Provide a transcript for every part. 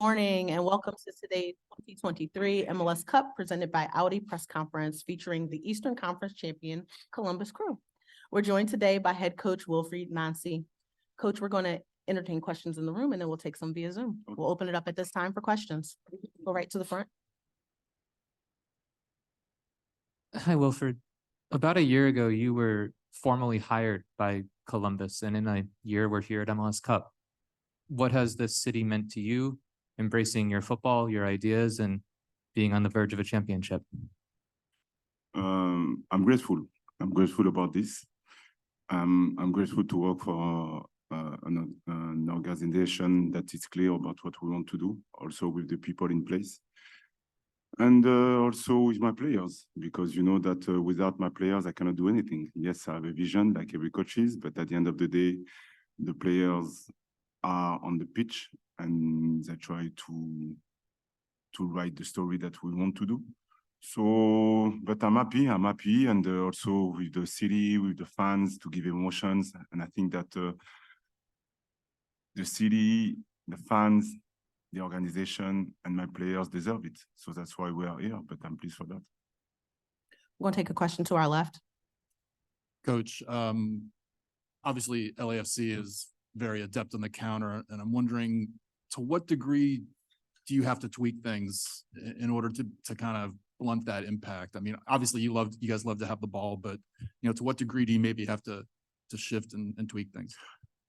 Morning and welcome to today's 2023 MLS Cup presented by Audi press conference featuring the Eastern Conference champion Columbus Crew. We're joined today by head coach Wilfried. Coach, we're going to entertain questions in the room and then we'll take some via Zoom. We'll open it up at this time for questions. Go right to the front. Hi, Wilfried. About a year ago, you were formally hired by Columbus, and in a year, we're here at MLS Cup. What has this city meant to you, embracing your football, your ideas, and being on the verge of a championship? I'm grateful. I'm grateful about this. I'm grateful to work for an organization that is clear about what we want to do, also with the people in place. And also with my players, because you know that without my players, I cannot do anything. Yes, I have a vision like every coach is, but at the end of the day, the players are on the pitch and they try to write the story that we want to do. So, but I'm happy, and also with the city, with the fans to give emotions. And I think that the city, the fans, the organization and my players deserve it. So that's why we are here, but I'm pleased for that. We're going to take a question to our left. Coach, obviously LAFC is very adept on the counter, and I'm wondering to what degree do you have to tweak things in order to kind of blunt that impact? I mean, obviously you guys love to have the ball, but you know, to what degree do you maybe have to shift and tweak things?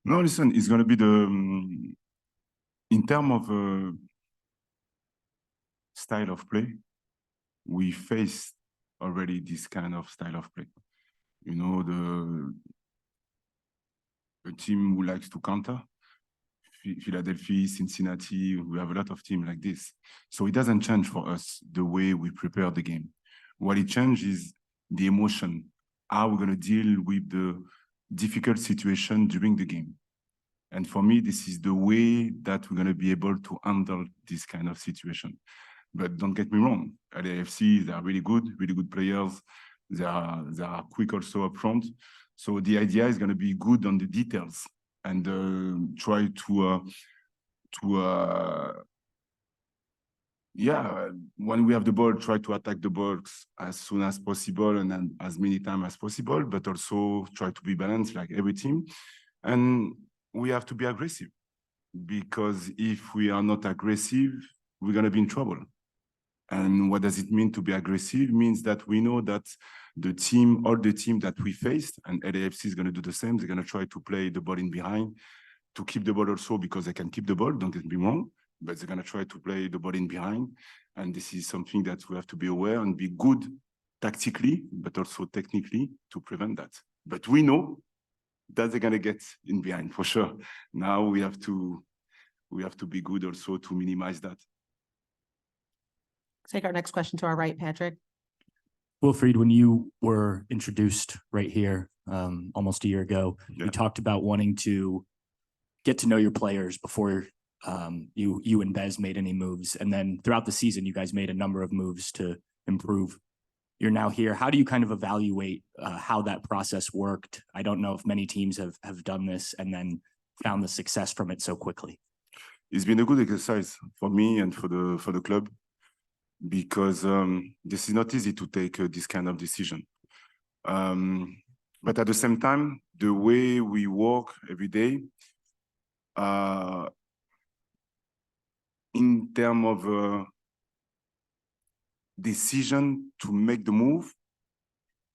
No, listen, it's going to be in terms of style of play, we faced already this kind of style of play. You know, the team who likes to counter, Philadelphia, Cincinnati, we have a lot of teams like this. So it doesn't change for us the way we prepare the game. What it changes is the emotion, how we're going to deal with the difficult situation during the game. And for me, this is the way that we're going to be able to handle this kind of situation. But don't get me wrong, LAFC, they are really good players. They are quick also up front. So the idea is going to be good on the details and try when we have the ball, try to attack the box as soon as possible and then as many times as possible, but also try to be balanced like every team. And we have to be aggressive, because if we are not aggressive, we're going to be in trouble. And what does it mean to be aggressive? It means that we know that all the team that we faced, and LAFC is going to do the same. They're going to try to play the ball in behind, to keep the ball also, because they can keep the ball, don't get me wrong, but they're going to try to play the ball in behind. And this is something that we have to be aware and be good tactically, but also technically to prevent that. But we know that they're going to get in behind for sure. Now we have to be good also to minimize that. Take our next question to our right, Patrick. Wilfried, when you were introduced right here almost a year ago, you talked about wanting to get to know your players before you and Bez made any moves. And then throughout the season, you guys made a number of moves to improve. You're now here. How do you kind of evaluate how that process worked? I don't know if many teams have done this and then found the success from it so quickly. It's been a good exercise for me and for the club, because this is not easy to take this kind of decision. But at the same time, the way we work every day, in terms of decision to make the move,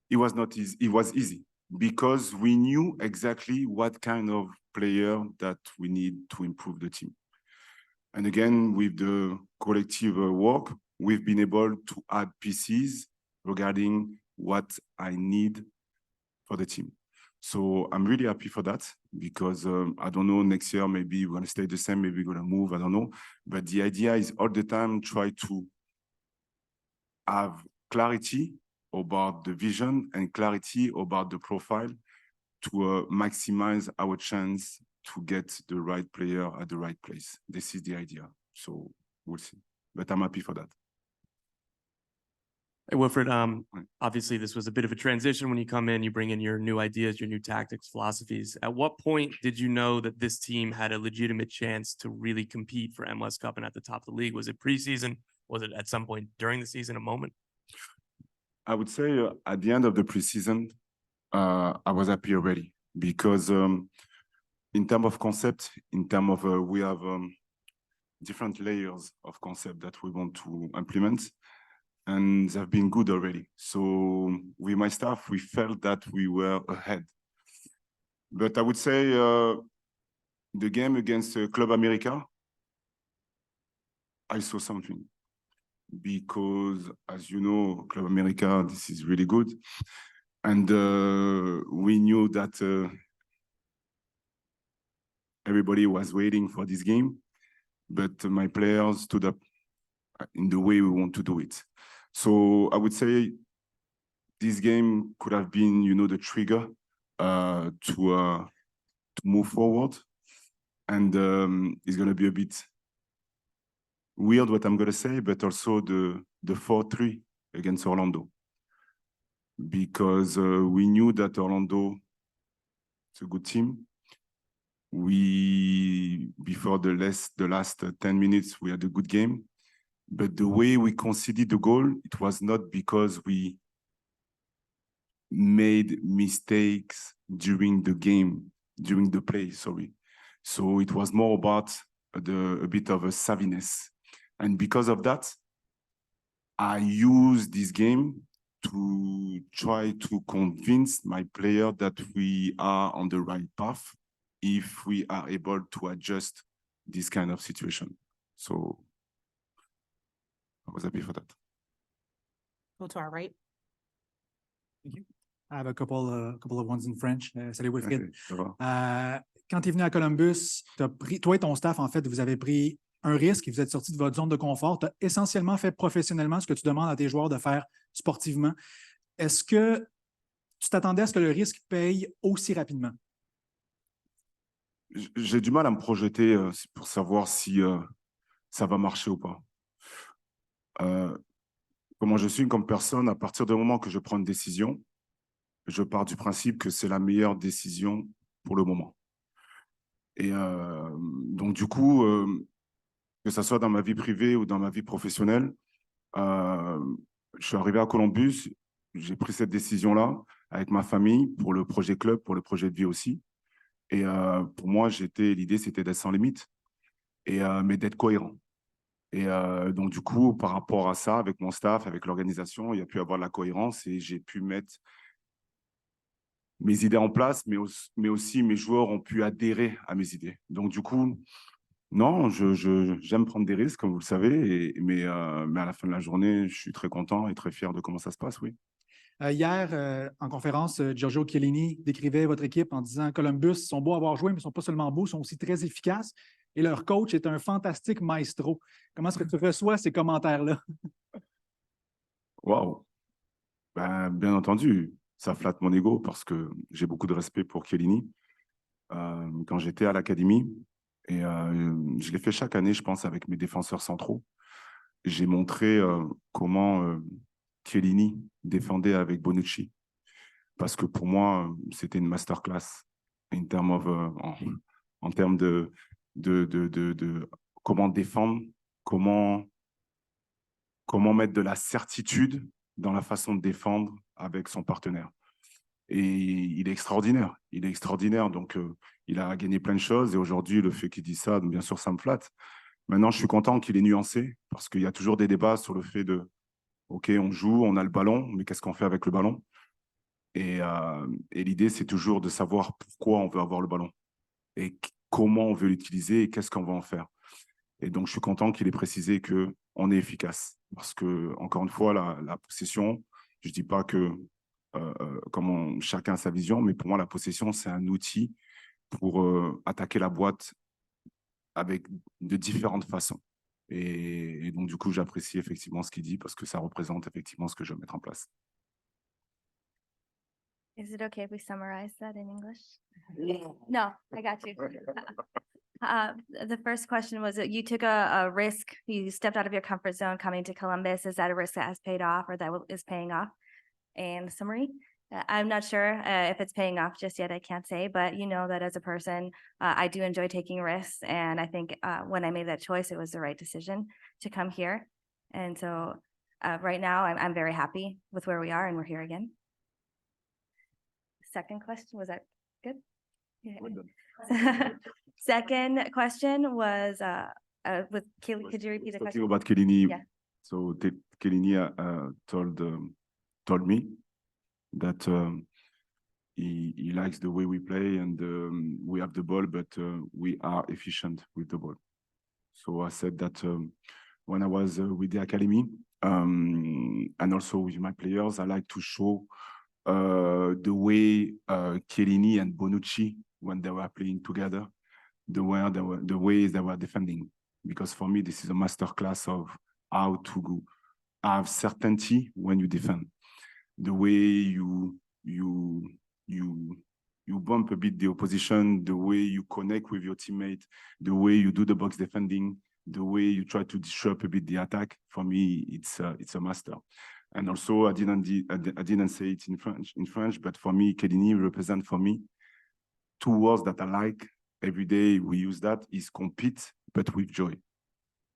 it was not easy. It was easy because we knew exactly what kind of player that we need to improve the team. And again, with the collective work, we've been able to add pieces regarding what I need for the team. So I'm really happy for that because I don't know, next year, maybe we're going to stay the same, maybe we're going to move, I don't know. But the idea is all the time try to have clarity about the vision and clarity about the profile to maximize our chance to get the right player at the right place. This is the idea. So we'll see. But I'm happy for that. Hey, Wilfried, Right. obviously this was a bit of a transition. When you come in, you bring in your new ideas, your new tactics, philosophies. At what point did you know that this team had a legitimate chance to really compete for MLS Cup and at the top of the league? Was it preseason? Was it at some point during the season, a moment? I would say at the end of the preseason, I was happy already because in terms of concept, in terms of we have different layers of concept that we want to implement, and they've been good already. So with my staff, we felt that we were ahead. But I would say the game against Club America, I saw something. Because, as you know, Club America, this is really good. And we knew that everybody was waiting for this game, but my players stood up in the way we want to do it. So I would say this game could have been, you know, the trigger to move forward. And it's going to be a bit weird what I'm going to say, but also the 4-3 against Orlando. Because we knew that Orlando is a good team. Before the last 10 minutes, we had a good game. But the way we conceded the goal, it was not because we made mistakes during the game, during the play, sorry. So it was more about a bit of a savviness. And because of that, I used this game to try to convince my player that we are on the right path if we are able to adjust this kind of situation. So I was happy for that. Go to our right. I have a couple of ones in French. Salut Wilfried. Okay, ça va. Quand tu es venu à Columbus, toi et ton staff, en fait, vous avez pris un risque et vous êtes sorti de votre zone de confort. Tu as essentiellement fait professionnellement ce que tu demandes à tes joueurs de faire sportivement. Est-ce que tu t'attendais à ce que le risque paye aussi rapidement? J'ai du mal à me projeter pour savoir si ça va marcher ou pas. Comment je suis comme personne, à partir du moment que je prends une décision, je pars du principe que c'est la meilleure décision pour le moment. Et donc, du coup, que ce soit dans ma vie privée ou dans ma vie professionnelle, je suis arrivé à Columbus, j'ai pris cette décision-là avec ma famille pour le projet club, pour le projet de vie aussi. Et pour moi, l'idée, c'était d'être sans limite, mais d'être cohérent. Et donc, du coup, par rapport à ça, avec mon staff, avec l'organisation, il y a pu avoir de la cohérence et j'ai pu mettre mes idées en place, mais aussi mes joueurs ont pu adhérer à mes idées. Donc, du coup, non, j'aime prendre des risques, comme vous le savez, mais à la fin de la journée, je suis très content et très fier de comment ça se passe, oui. Hier, en conférence, Giorgio Chiellini décrivait votre équipe en disant « Columbus, ils sont beaux à avoir joué, mais ils ne sont pas seulement beaux, ils sont aussi très efficaces. Et leur coach est un fantastique maestro. » Comment est-ce que tu reçois ces commentaires-là? Waouh! Ben, bien entendu, ça flatte mon ego parce que j'ai beaucoup de respect pour Chiellini. Quand j'étais à l'académie, et je l'ai fait chaque année, je pense, avec mes défenseurs centraux, j'ai montré comment Chiellini défendait avec Bonucci. Parce que pour moi, c'était une masterclass en termes de comment défendre, comment mettre de la certitude dans la façon de défendre avec son partenaire. Et il est extraordinaire. Il est extraordinaire. Donc, il a gagné plein de choses. Et aujourd'hui, le fait qu'il dise ça, bien sûr, ça me flatte. Maintenant, je suis content qu'il est nuancé parce qu'il y a toujours des débats sur le fait de OK, on joue, on a le ballon, mais qu'est-ce qu'on fait avec le ballon? Et l'idée, c'est toujours de savoir pourquoi on veut avoir le ballon et comment on veut l'utiliser et qu'est-ce qu'on va en faire. Et donc, je suis content qu'il ait précisé qu'on est efficace. Parce que, encore une fois, la possession, je ne dis pas que chacun a sa vision, mais pour moi, la possession, c'est un outil pour attaquer la boîte avec de différentes façons. Et donc, du coup, j'apprécie effectivement ce qu'il dit parce que ça représente effectivement ce que je veux mettre en place. Is it okay if we summarize that in English? No, I got you. The first question was that you took a risk, you stepped out of your comfort zone coming to Columbus. Is that a risk that has paid off or that is paying off? And summary, I'm not sure if it's paying off just yet, I can't say, but you know that as a person, I do enjoy taking risks. And I think when I made that choice, it was the right decision to come here. And so right now, I'm very happy with where we are and we're here again. Second question, was that good? Yeah. Second question was with Kelly, could you repeat the Talking question? about Kellini, Yeah. so Kellini told me that he likes the way we play and we have the ball, but we are efficient with the ball. So I said that when I was with the academy and also with my players, I like to show the way Chiellini and Bonucci, when they were playing together, the ways they were defending. Because for me, this is a masterclass of how to have certainty when you defend. The way you bump a bit the opposition, the way you connect with your teammate, the way you do the box defending, the way you try to disrupt a bit the attack. For me, it's a master. And also, I didn't say it in French, but for me, Chiellini represent for me two words that I like. Every day we use that is compete, but with joy.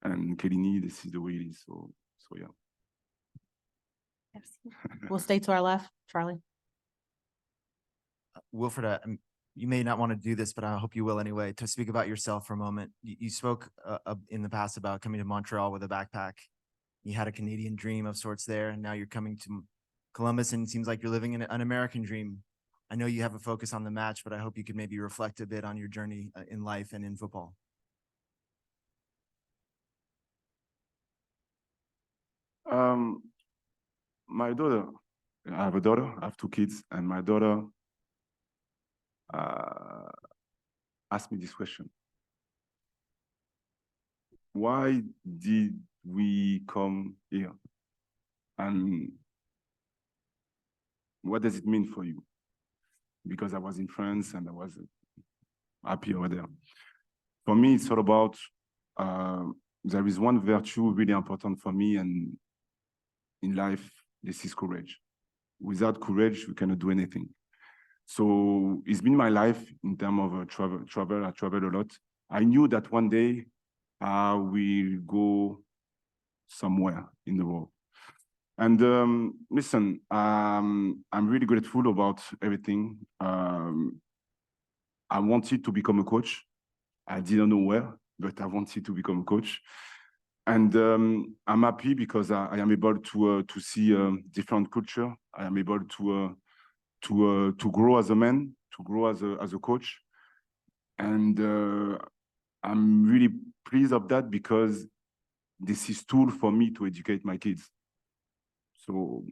And Chiellini, this is the way it is. So yeah. We'll stay to our left, Charlie. Wilfried, you may not want to do this, but I hope you will anyway, to speak about yourself for a moment. You spoke in the past about coming to Montreal with a backpack. You had a Canadian dream of sorts there, and now you're coming to Columbus, and it seems like you're living in an American dream. I know you have a focus on the match, but I hope you could maybe reflect a bit on your journey in life and in football. My daughter, I have a daughter, I have two kids, and my daughter asked me this question. Why did we come here? And what does it mean for you? Because I was in France and I was happy over there. For me, it's all about, there is one virtue really important for me, and in life, this is courage. Without courage, we cannot do anything. So it's been my life in terms of travel. I travel a lot. I knew that one day I will go somewhere in the world. And listen, I'm really grateful about everything. I wanted to become a coach. I didn't know where, but I wanted to become a coach. And I'm happy because I am able to see different culture. I am able to grow as a man, to grow as a coach. And I'm really pleased of that because this is tool for me to educate my kids. So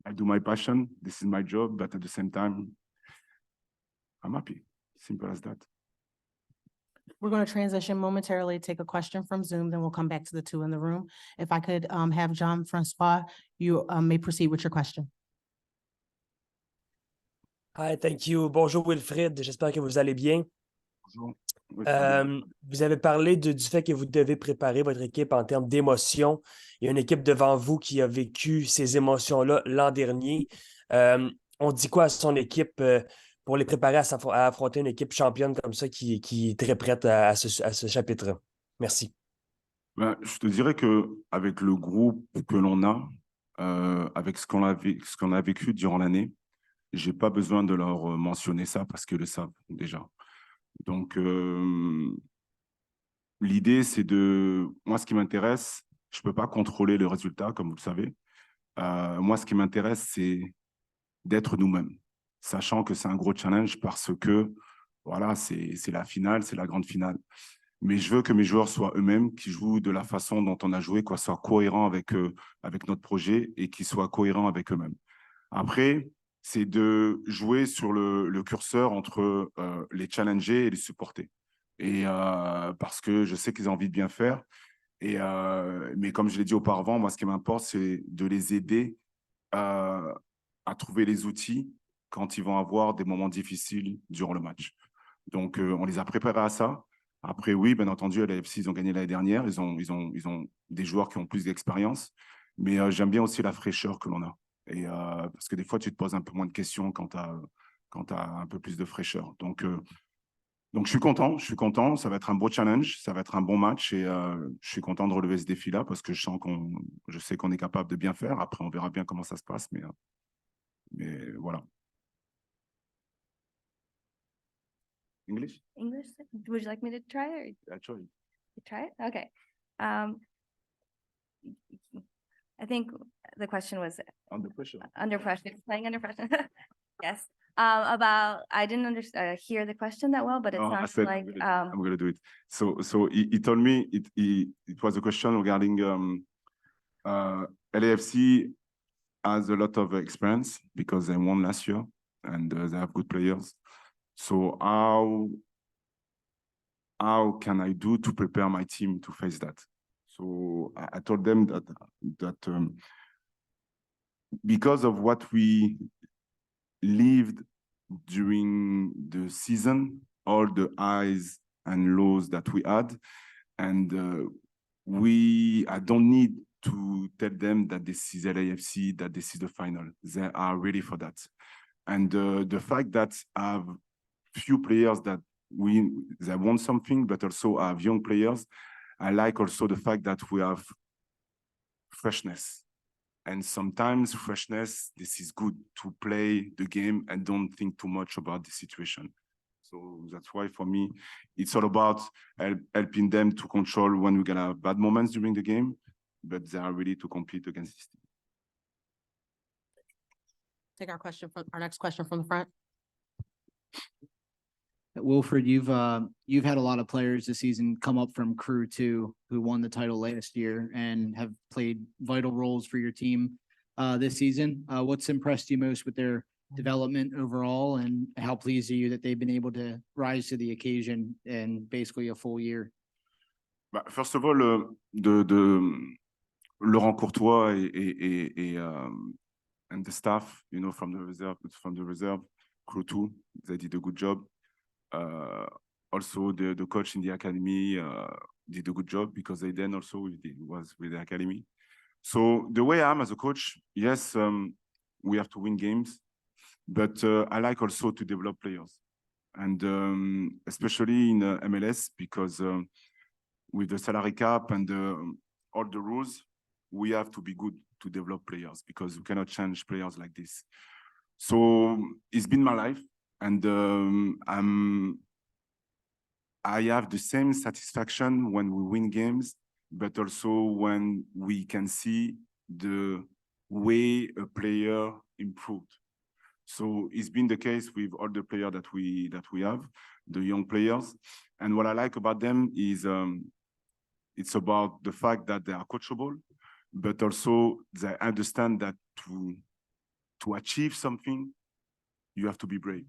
I do my passion, this is my job, but at the same time, I'm happy. Simple as that. We're going to transition momentarily, take a question from Zoom, then we'll come back to the two in the room. If I could have Jean-Francois, you may proceed with your question. Hi, thank you. Bonjour Wilfried, j'espère que vous allez bien. Bonjour. Vous avez parlé du fait que vous devez préparer votre équipe en termes d'émotions. Il y a une équipe devant vous qui a vécu ces émotions-là l'an dernier. On dit quoi à son équipe pour les préparer à affronter une équipe championne comme ça qui est très prête à ce chapitre? Merci. Je te dirais qu'avec le groupe que l'on a, avec ce qu'on a vécu durant l'année, je n'ai pas besoin de leur mentionner ça parce qu'ils le savent déjà. Donc, l'idée, c'est moi, ce qui m'intéresse, je ne peux pas contrôler le résultat, comme vous le savez. Moi, ce qui m'intéresse, c'est d'être nous-mêmes, sachant que c'est un gros challenge parce que, voilà, c'est la finale, c'est la grande finale. Mais je veux que mes joueurs soient eux-mêmes, qu'ils jouent de la façon dont on a joué, qu'ils soient cohérents avec notre projet et qu'ils soient cohérents avec eux-mêmes. Après, c'est de jouer sur le curseur entre les challenger et les supporter. Et parce que je sais qu'ils ont envie de bien faire. Mais comme je l'ai dit auparavant, moi, ce qui m'importe, c'est de les aider à trouver les outils quand ils vont avoir des moments difficiles durant le match. Donc, on les a préparés à ça. Après, oui, bien entendu, à l'AFC, ils ont gagné l'année dernière. Ils ont des joueurs qui ont plus d'expérience. Mais j'aime bien aussi la fraîcheur que l'on a. Et parce que des fois, tu te poses un peu moins de questions quand tu as un peu plus de fraîcheur. Donc, je suis content. Ça va être un beau challenge, ça va être un bon match et je suis content de relever ce défi-là parce que je sais qu'on est capable de bien faire. Après, on verra bien comment ça se passe, mais voilà. English? English? Would you like me to try or Actually. you try it? Okay. I think the question was Under pressure. under pressure, playing under pressure. Yes. I didn't hear the question that well, but it I sounds said like, I'm gonna do it. So he told me it was a question regarding LAFC has a lot of experience because they won last year and they have good players. So how can I do to prepare my team to face that? So I told them that because of what we lived during the season, all the highs and lows that we had, and I don't need to tell them that this is LAFC, that this is the final. They are ready for that. And the fact that I have few players that they want something, but also have young players, I like also the fact that we have freshness. And sometimes freshness, this is good to play the game and don't think too much about the situation. So that's why for me, it's all about helping them to control when we're gonna have bad moments during the game, but they are ready to compete against this team. Take our next question from the front. Wilfried, you've had a lot of players this season come up from Crew 2 who won the title last year and have played vital roles for your team this season. What's impressed you most with their development overall, and how pleased are you that they've been able to rise to the occasion in basically a full year? First of all, Laurent Courtois and the staff, from the reserve, Crew 2, they did a good job. Also, the coach in the academy did a good job because Aiden also was with the academy. So the way I am as a coach, yes, we have to win games, but I like also to develop players, and especially in MLS because with the salary cap and all the rules, we have to be good to develop players because we cannot change players like this. So it's been my life. And I have the same satisfaction when we win games, but also when we can see the way a player improved. So it's been the case with all the players that we have, the young players. And what I like about them is it's about the fact that they are coachable, but also they understand that to achieve something, you have to be brave.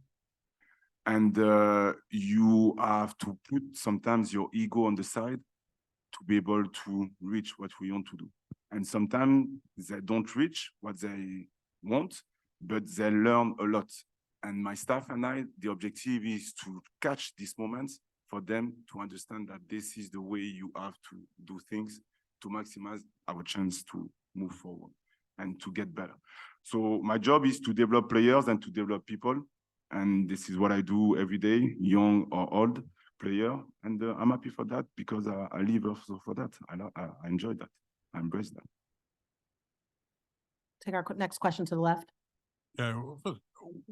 And you have to put sometimes your ego on the side to be able to reach what we want to do. And sometimes they don't reach what they want, but they learn a lot. And my staff and I, the objective is to catch these moments for them to understand that this is the way you have to do things to maximize our chance to move forward and to get better. So my job is to develop players and to develop people. And this is what I do every day, young or old player. And I'm happy for that because I live also for that. I enjoy that. I embrace that. Take our next question to the left. Yeah,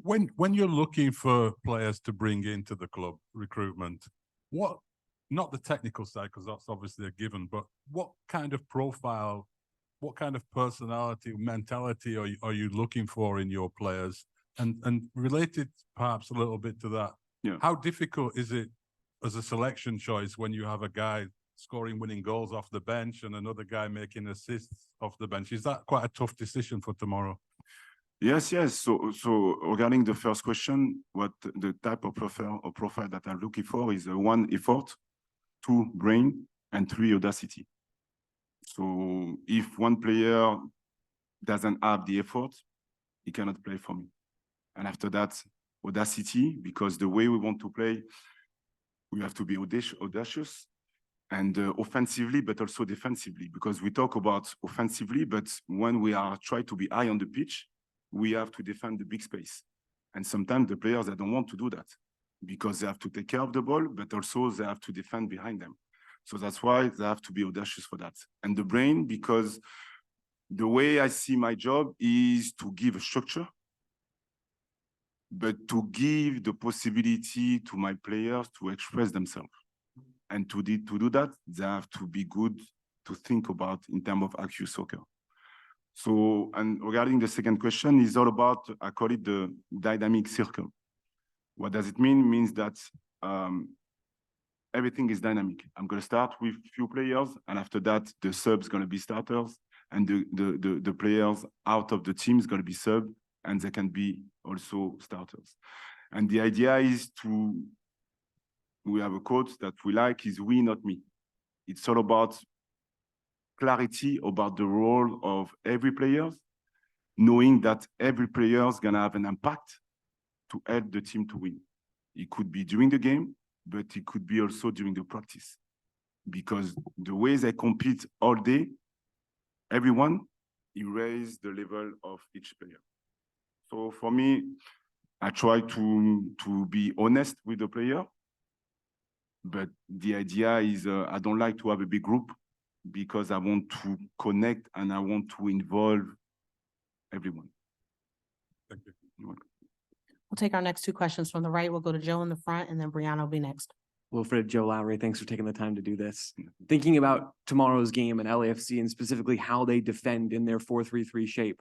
when you're looking for players to bring into the club recruitment, not the technical side, because that's obviously a given, but what kind of profile, what kind of personality, mentality are you looking for in your players And related perhaps a little bit to that, Yeah. how difficult is it as a selection choice when you have a guy scoring winning goals off the bench and another guy making assists off the bench? Is that quite a tough decision for tomorrow? Yes, yes. So regarding the first question, what the type of profile that I'm looking for is one, effort, two, brain, and three, audacity. So if one player doesn't have the effort, he cannot play for me. And after that, audacity, because the way we want to play, we have to be audacious and offensively, but also defensively, because we talk about offensively, but when we are trying to be high on the pitch, we have to defend the big space. And sometimes the players, they don't want to do that because they have to take care of the ball, but also they have to defend behind them. So that's why they have to be audacious for that. And the brain, because the way I see my job is to give a structure, but to give the possibility to my players to express themselves. And to do that, they have to be good to think about in terms of active soccer. So, and regarding the second question, is all about, I call it the dynamic circle. What does it mean? It means that everything is dynamic. I'm going to start with few players, and after that, the subs going to be starters, and the players out of the team is going to be sub, and they can be also starters. And the idea is we have a quote that we like, is we, not me. It's all about clarity about the role of every player, knowing that every player is going to have an impact to help the team to win. It could be during the game, but it could be also during the practice. Because the way they compete all day, everyone, you raise the level of each player. So for me, I try to be honest with the player, but the idea is I don't like to have a big group because I want to connect and I want to involve everyone. Thank you. You're welcome. We'll take our next two questions from the right. We'll go to Joe in the front, and then Brianna will be next. Wilfried, Joe Lowry, thanks for taking the time to do this. Thinking about tomorrow's game and LAFC and specifically how they defend in their 4-3-3 shape.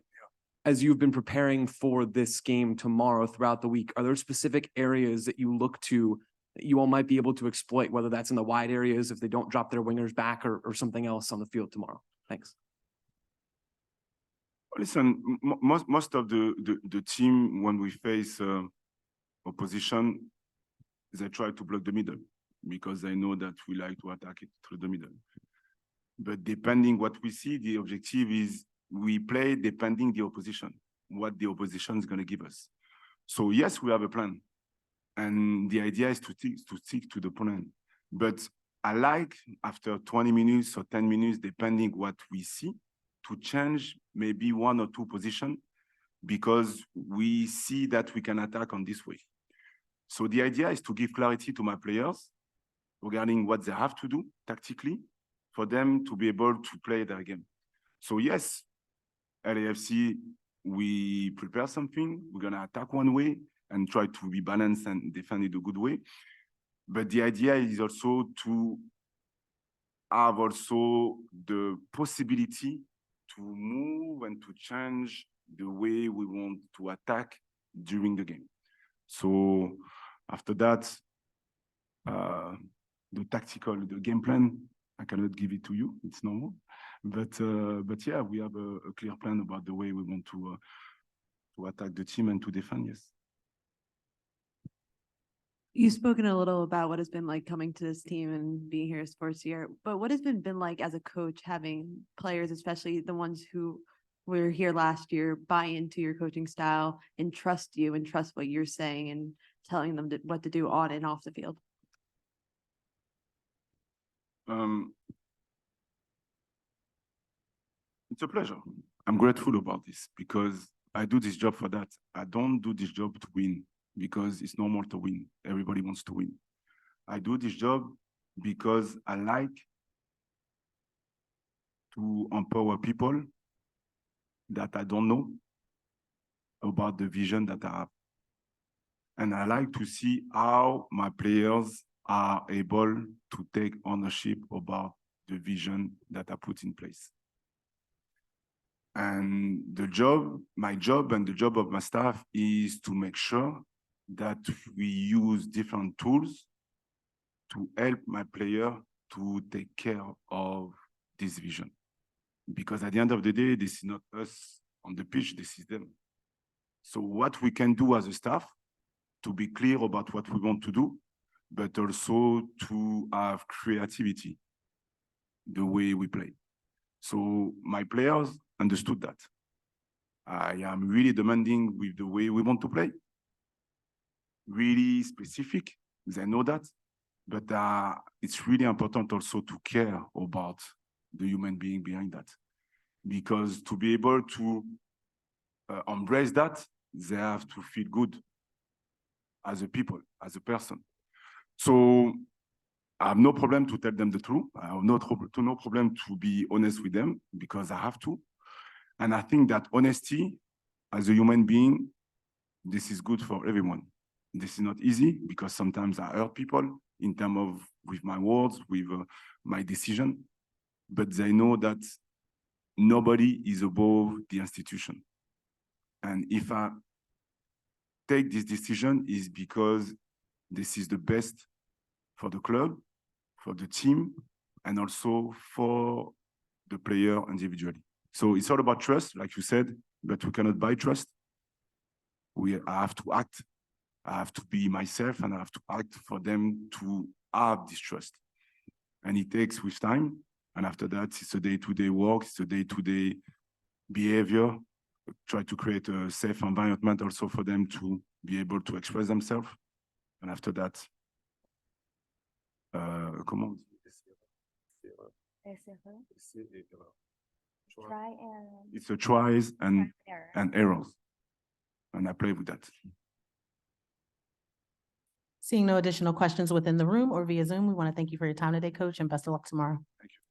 As you've been preparing for this game tomorrow throughout the week, are there specific areas that you look to that you all might be able to exploit, whether that's in the wide areas if they don't drop their wingers back or something else on the field tomorrow? Thanks. Listen, most of the team, when we face opposition, they try to block the middle because they know that we like to attack it through the middle. But depending what we see, the objective is we play depending the opposition, what the opposition is going to give us. So yes, we have a plan. And the idea is to stick to the plan. But I like after 20 minutes or 10 minutes, depending what we see, to change maybe one or two positions because we see that we can attack on this way. So the idea is to give clarity to my players regarding what they have to do tactically for them to be able to play their game. So yes, LAFC, we prepare something, we're gonna attack one way and try to be balanced and defend it a good way. But the idea is also to have also the possibility to move and to change the way we want to attack during the game. So after that, the game plan, I cannot give it to you, it's normal. But yeah, we have a clear plan about the way we want to attack the team and to defend, yes. You've spoken a little about what it's been like coming to this team and being here as first year, but what has it been like as a coach having players, especially the ones who were here last year, buy into your coaching style and trust you and trust what you're saying and telling them what to do on and off the field? It's a pleasure. I'm grateful about this because I do this job for that. I don't do this job to win because it's normal to win. Everybody wants to win. I do this job because I like to empower people that I don't know about the vision that I have. And I like to see how my players are able to take ownership about the vision that I put in place. And my job and the job of my staff is to make sure that we use different tools to help my player to take care of this vision. Because at the end of the day, this is not us on the pitch, this is them. So what we can do as a staff to be clear about what we want to do, but also to have creativity the way we play. So my players understood that. I am really demanding with the way we want to play. Really specific, they know that. But it's really important also to care about the human being behind that. Because to be able to embrace that, they have to feel good as a people, as a person. So I have no problem to tell them the truth. I have no problem to be honest with them because I have to. And I think that honesty as a human being, this is good for everyone. This is not easy because sometimes I hurt people in terms of with my words, with my decision, but they know that nobody is above the institution. And if I take this decision is because this is the best for the club, for the team, and also for the player individually. So it's all about trust, like you said, but we cannot buy trust. I have to act. I have to be myself and I have to act for them to have this trust. And it takes with time. And after that, it's a day-to-day work, it's a day-to-day behavior. Try to create a safe environment also for them to be able to express themselves. And after that, comment on dit? Try and. It's a tries and error. errors. And I play with that. Seeing no additional questions within the room or via Zoom, we want to thank you for your time today, Coach, and best of luck tomorrow. Thank you.